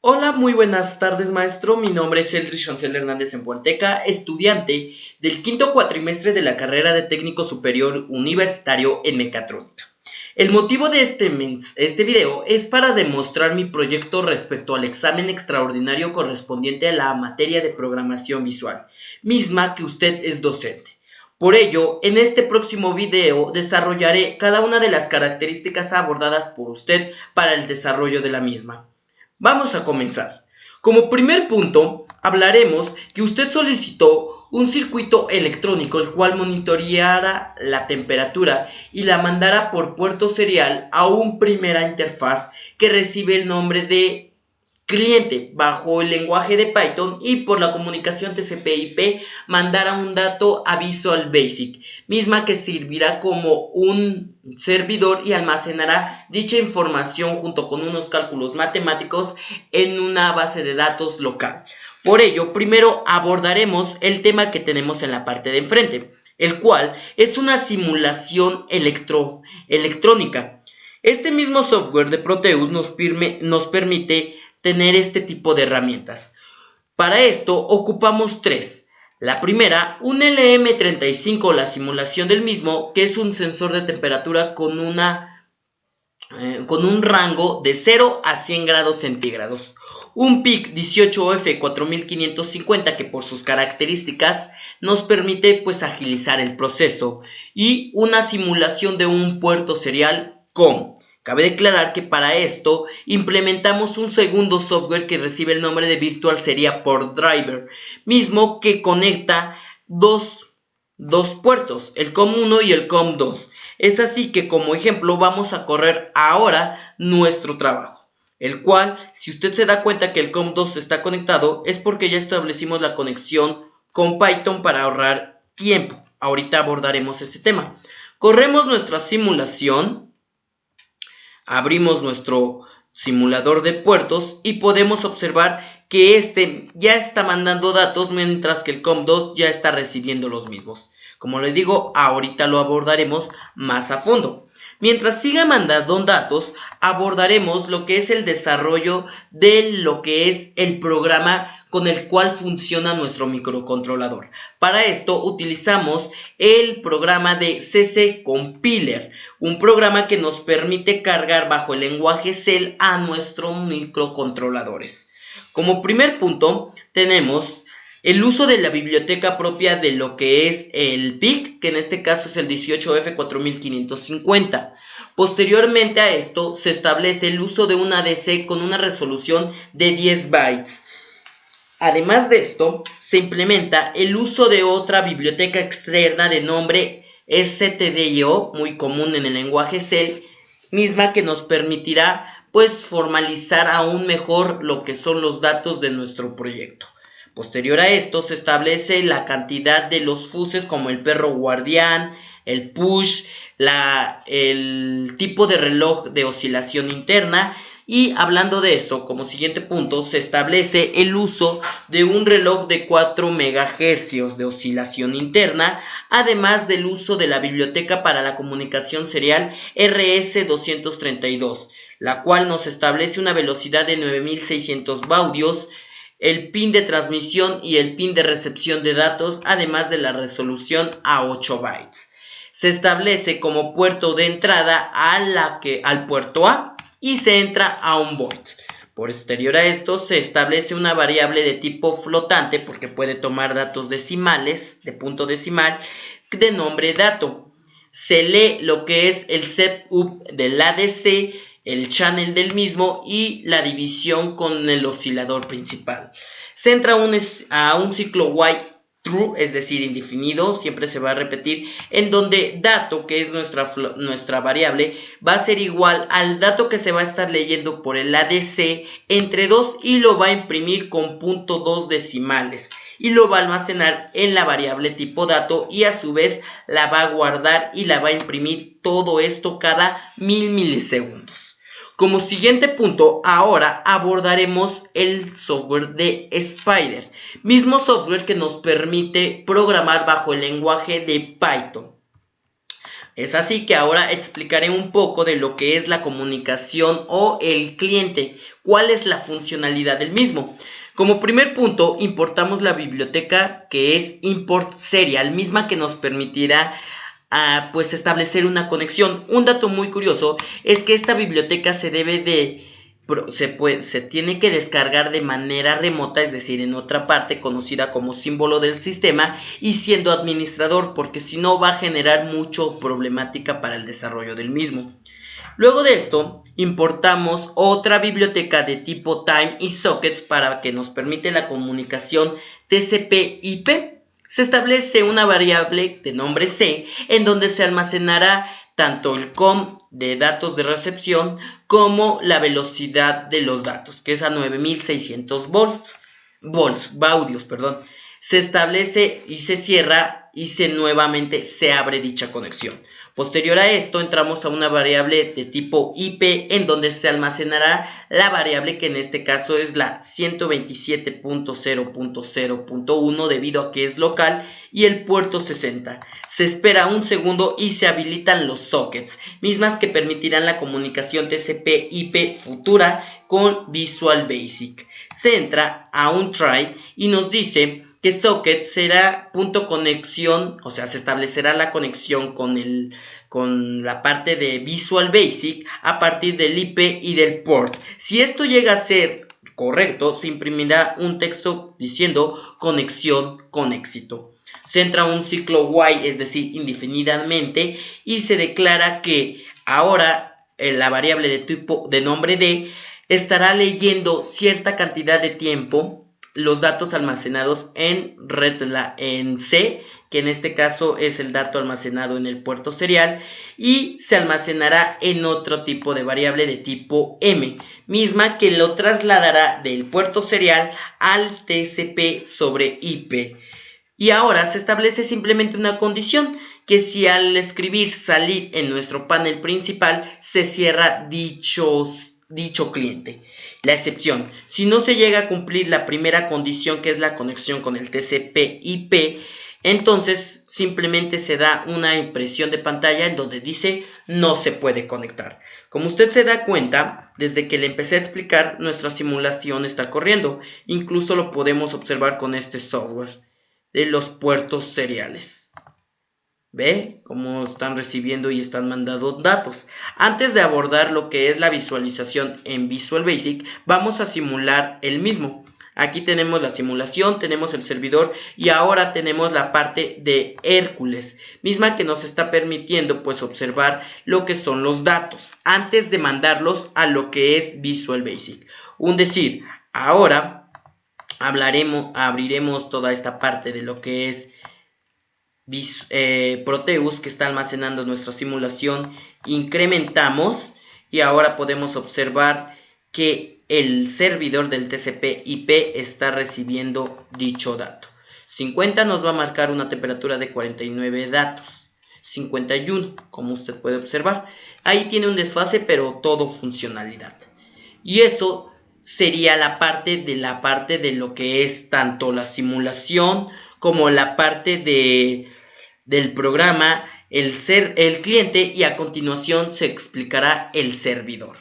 Hola, muy buenas tardes, maestro. Mi nombre es Eldris Chancel Hernández en Puerteca, estudiante del quinto cuatrimestre de la carrera de técnico superior universitario en mecatrónica. El motivo de este video es para demostrar mi proyecto respecto al examen extraordinario correspondiente a la materia de programación visual, misma que usted es docente. Por ello, en este próximo video desarrollaré cada una de las características abordadas por usted para el desarrollo de la misma. Vamos a comenzar. Como primer punto, hablaremos que usted solicitó un circuito electrónico el cual monitoreara la temperatura y la mandara por puerto serial a una primera interfaz que recibe el nombre de cliente bajo el lenguaje de Python y por la comunicación TCP/IP mandará un dato a Visual Basic, misma que servirá como un servidor y almacenará dicha información junto con unos cálculos matemáticos en una base de datos local. Por ello, primero abordaremos el tema que tenemos en la parte de enfrente, el cual es una simulación electrónica. Este mismo software de Proteus nos permite tener este tipo de herramientas. Para esto ocupamos tres. La primera, un LM35, la simulación del mismo, que es un sensor de temperatura con un rango de 0 a 100 grados centígrados. Un PIC 18F4550 que por sus características nos permite agilizar el proceso. Y una simulación de un puerto serial COM. Cabe declarar que para esto implementamos un segundo software que recibe el nombre de Virtual Serial Port Driver, mismo que conecta dos puertos, el COM1 y el COM2. Es así que como ejemplo vamos a correr ahora nuestro trabajo, el cual, si usted se da cuenta que el COM2 está conectado, es porque ya establecimos la conexión con Python para ahorrar tiempo. Ahorita abordaremos ese tema. Corremos nuestra simulación. Abrimos nuestro simulador de puertos y podemos observar que este ya está mandando datos mientras que el COM2 ya está recibiendo los mismos. Como les digo, ahorita lo abordaremos más a fondo. Mientras siga mandando datos, abordaremos lo que es el desarrollo de lo que es el programa con el cual funciona nuestro microcontrolador. Para esto utilizamos el programa de CC Compiler, un programa que nos permite cargar bajo el lenguaje Shell a nuestros microcontroladores. Como primer punto tenemos el uso de la biblioteca propia de lo que es el PIC, que en este caso es el 18F4550. Posteriormente a esto se establece el uso de una ADC con una resolución de 10 bytes. Además de esto, se implementa el uso de otra biblioteca externa de nombre stdio, muy común en el lenguaje Shell, misma que nos permitirá formalizar aún mejor lo que son los datos de nuestro proyecto. Posterior a esto se establece la cantidad de los fuses como el perro guardián, el push, el tipo de reloj de oscilación interna. Y hablando de eso, como siguiente punto, se establece el uso de un reloj de 4 MHz de oscilación interna, además del uso de la biblioteca para la comunicación serial RS232, la cual nos establece una velocidad de 9600 baudios, el pin de transmisión y el pin de recepción de datos, además de la resolución a 8 bytes. Se establece como puerto de entrada al puerto A y se entra a un void. Posterior a esto se establece una variable de tipo flotante porque puede tomar datos decimales, de punto decimal, de nombre dato. Se lee lo que es el setup del ADC, el channel del mismo y la división con el oscilador principal. Se entra a un ciclo while true, es decir, indefinido, siempre se va a repetir, en donde dato, que es nuestra variable, va a ser igual al dato que se va a estar leyendo por el ADC entre 2 y lo va a imprimir con 0.2 decimales y lo va a almacenar en la variable tipo dato y a su vez la va a guardar y la va a imprimir todo esto cada 1000 milisegundos. Como siguiente punto, ahora abordaremos el software de Spider, mismo software que nos permite programar bajo el lenguaje de Python. Es así que ahora explicaré un poco de lo que es la comunicación o el cliente, cuál es la funcionalidad del mismo. Como primer punto, importamos la biblioteca que es import serial, misma que nos permitirá pues establecer una conexión. Un dato muy curioso es que esta biblioteca se tiene que descargar de manera remota, es decir, en otra parte conocida como símbolo del sistema y siendo administrador, porque si no va a generar mucho problemática para el desarrollo del mismo. Luego de esto, importamos otra biblioteca de tipo time y sockets para que nos permite la comunicación TCP/IP. Se establece una variable de nombre C en donde se almacenará tanto el COM de datos de recepción como la velocidad de los datos, que es a 9600 baudios. Se establece y se cierra y nuevamente se abre dicha conexión. Posterior a esto entramos a una variable de tipo IP en donde se almacenará la variable que en este caso es la 127.0.0.1 debido a que es local y el puerto 60. Se espera un segundo y se habilitan los sockets, mismas que permitirán la comunicación TCP/IP futura con Visual Basic. Se entra a un try y nos dice que socket será punto conexión, o sea, se establecerá la conexión con la parte de Visual Basic a partir del IP y del port. Si esto llega a ser correcto, se imprimirá un texto diciendo conexión con éxito. Se entra un ciclo while, es decir, indefinidamente, y se declara que ahora la variable de tipo de nombre D estará leyendo cierta cantidad de tiempo los datos almacenados en C, que en este caso es el dato almacenado en el puerto serial, y se almacenará en otro tipo de variable de tipo M, misma que lo trasladará del puerto serial al TCP/IP. Y ahora se establece simplemente una condición, que si al escribir salir en nuestro panel principal se cierra dicho cliente. La excepción, si no se llega a cumplir la primera condición, que es la conexión con el TCP/IP, entonces simplemente se da una impresión de pantalla en donde dice no se puede conectar. Como usted se da cuenta, desde que le empecé a explicar, nuestra simulación está corriendo. Incluso lo podemos observar con este software de los puertos seriales. ¿Ve cómo están recibiendo y están mandando datos? Antes de abordar lo que es la visualización en Visual Basic, vamos a simular el mismo. Aquí tenemos la simulación, tenemos el servidor y ahora tenemos la parte de Hércules, misma que nos está permitiendo pues observar lo que son los datos antes de mandarlos a lo que es Visual Basic. Ahora abriremos toda esta parte de lo que es Proteus, que está almacenando nuestra simulación. Incrementamos y ahora podemos observar que el servidor del TCP/IP está recibiendo dicho dato. 50 nos va a marcar una temperatura de 49 datos. 51, como usted puede observar. Ahí tiene un desfase, pero todo funcionalidad. Y eso sería la parte de lo que es tanto la simulación como la parte del programa, el cliente, y a continuación se explicará el servidor.